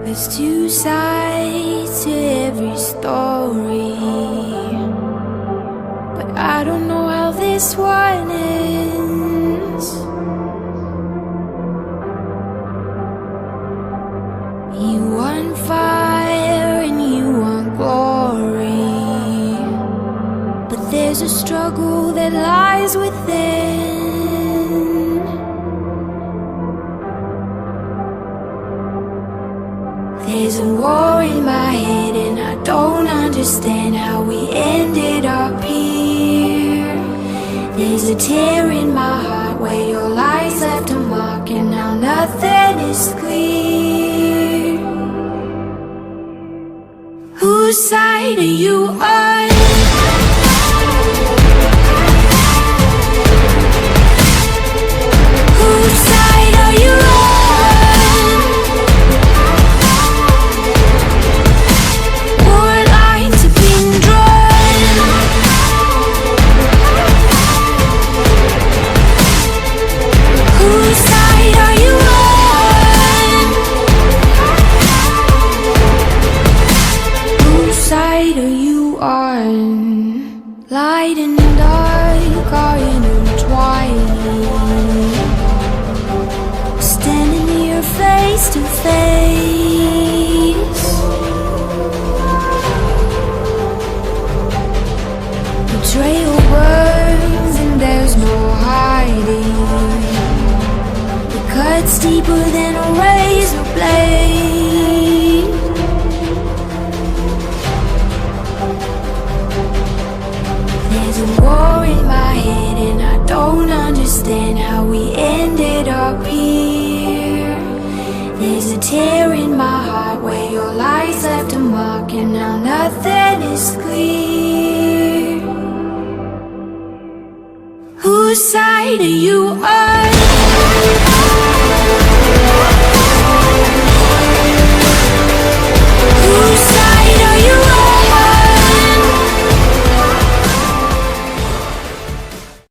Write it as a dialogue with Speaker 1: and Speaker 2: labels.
Speaker 1: There's two sides to every story, but I don't know how this one ends. You want fire and you want glory, but there's a struggle that lies within. There's a war in my head and I don't understand how we ended up here. There's a tear in my heart where your lies left a mark, and now nothing is clear. Whose side are you on? Whose side are you on? Light and dark are intertwined. Standing here face to face. Betrayal burns and there's no hiding. The cut's deeper than a razor blade. There's a war in my head and I don't understand how we ended up here. There's a tear in my heart where your lies left a mark, and now nothing is clear. Whose side are you on?